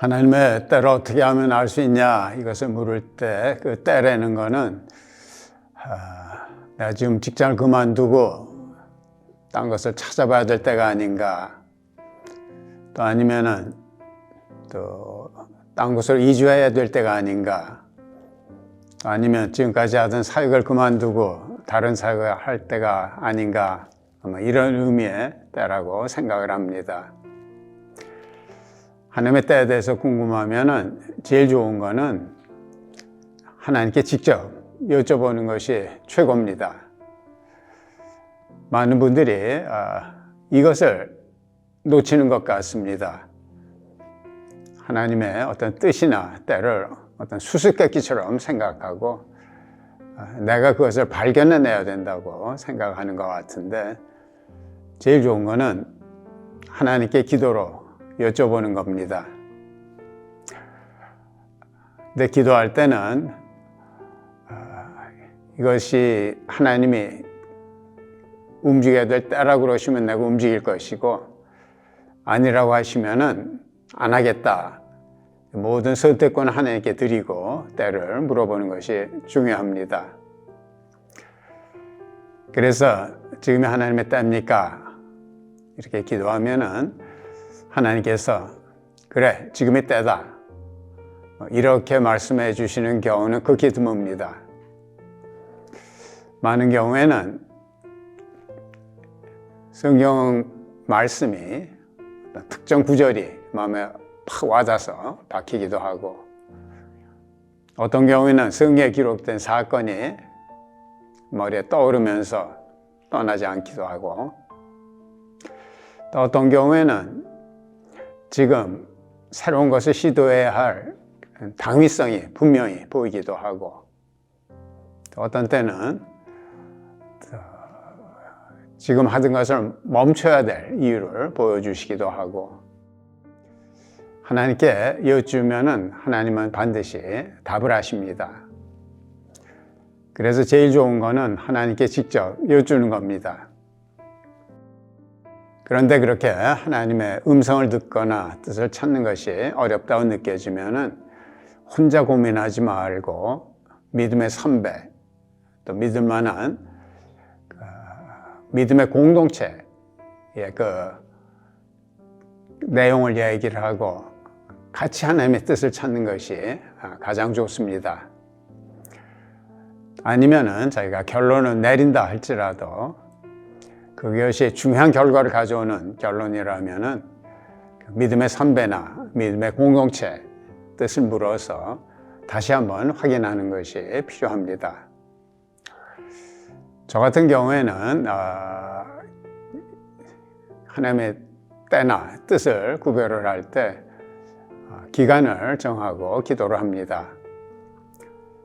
하나님의 때를 어떻게 하면 알 수 있냐 이것을 물을 때 그 때라는 거는 내가 지금 직장을 그만두고 딴 것을 찾아봐야 될 때가 아닌가, 또 아니면은 또 딴 곳으로 이주해야 될 때가 아닌가, 아니면 지금까지 하던 사역을 그만두고 다른 사역을 할 때가 아닌가, 아마 이런 의미의 때라고 생각을 합니다. 하나님의 때에 대해서 궁금하면은 제일 좋은 거는 하나님께 직접 여쭤보는 것이 최고입니다. 많은 분들이 이것을 놓치는 것 같습니다. 하나님의 어떤 뜻이나 때를 어떤 수수께끼처럼 생각하고 내가 그것을 발견해내야 된다고 생각하는 것 같은데, 제일 좋은 거는 하나님께 기도로 여쭤보는 겁니다. 근데 기도할 때는 이것이 하나님이 움직여야 될 때라고 그러시면 내가 움직일 것이고, 아니라고 하시면은 안 하겠다. 모든 선택권을 하나님께 드리고 때를 물어보는 것이 중요합니다. 그래서 지금이 하나님의 때입니까? 이렇게 기도하면은 하나님께서 그래, 지금이 때다, 이렇게 말씀해 주시는 경우는 극히 드뭅니다. 많은 경우에는 성경 말씀이 특정 구절이 마음에 팍 와닿아서 박히기도 하고, 어떤 경우에는 성경에 기록된 사건이 머리에 떠오르면서 떠나지 않기도 하고, 또 어떤 경우에는 지금 새로운 것을 시도해야 할 당위성이 분명히 보이기도 하고, 또 어떤 때는 지금 하던 것을 멈춰야 될 이유를 보여주시기도 하고, 하나님께 여쭈면은 하나님은 반드시 답을 하십니다. 그래서 제일 좋은 거는 하나님께 직접 여쭈는 겁니다. 그런데 그렇게 하나님의 음성을 듣거나 뜻을 찾는 것이 어렵다고 느껴지면은 혼자 고민하지 말고 믿음의 선배, 또 믿을 만한 믿음의 공동체의 그 내용을 얘기를 하고 같이 하나님의 뜻을 찾는 것이 가장 좋습니다. 아니면은 자기가 결론을 내린다 할지라도 그것이 중요한 결과를 가져오는 결론이라면은 믿음의 선배나 믿음의 공동체 뜻을 물어서 다시 한번 확인하는 것이 필요합니다. 저 같은 경우에는 하나님의 때나 뜻을 구별을 할 때 기간을 정하고 기도를 합니다.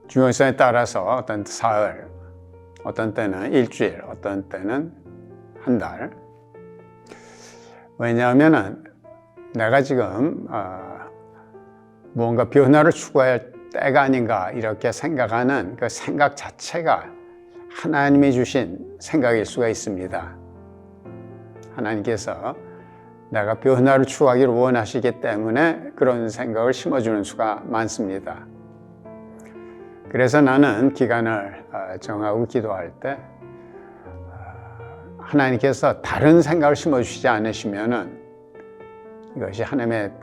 중요성에 따라서 어떤 사흘, 어떤 때는 일주일, 어떤 때는 한 달. 왜냐하면 내가 지금 무언가 변화를 추구할 때가 아닌가 이렇게 생각하는 그 생각 자체가 하나님이 주신 생각일 수가 있습니다. 하나님께서 내가 변화를 추구하기를 원하시기 때문에 그런 생각을 심어주는 수가 많습니다. 그래서 나는 기간을 정하고 기도할 때 하나님께서 다른 생각을 심어주시지 않으시면은 이것이 하나님의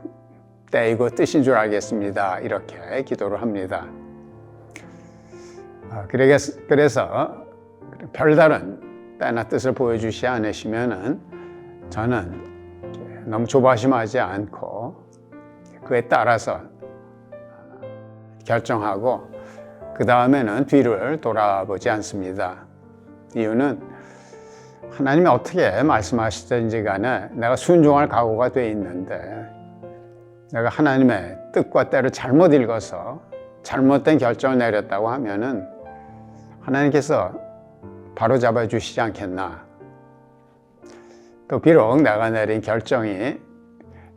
때이고 뜻인 줄 알겠습니다. 이렇게 기도를 합니다. 그래서 별다른 때나 뜻을 보여주시지 않으시면은 저는 너무 조바심하지 않고 그에 따라서 결정하고 그 다음에는 뒤를 돌아보지 않습니다. 이유는 하나님이 어떻게 말씀하시든지 간에 내가 순종할 각오가 돼 있는데, 내가 하나님의 뜻과 때를 잘못 읽어서 잘못된 결정을 내렸다고 하면은 하나님께서 바로 잡아주시지 않겠나. 또 비록 내가 내린 결정이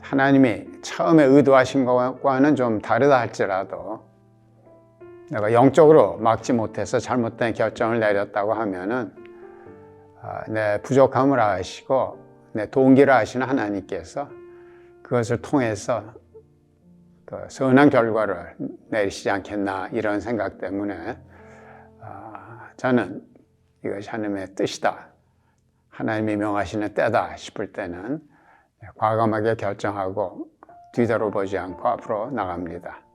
하나님이 처음에 의도하신 것과는 좀 다르다 할지라도 내가 영적으로 막지 못해서 잘못된 결정을 내렸다고 하면은 내 부족함을 아시고 내 동기를 아시는 하나님께서 그것을 통해서 그 선한 결과를 내리시지 않겠나 이런 생각 때문에 저는 이것이 하나님의 뜻이다, 하나님이 명하시는 때다 싶을 때는 과감하게 결정하고 뒤돌아보지 않고 앞으로 나갑니다.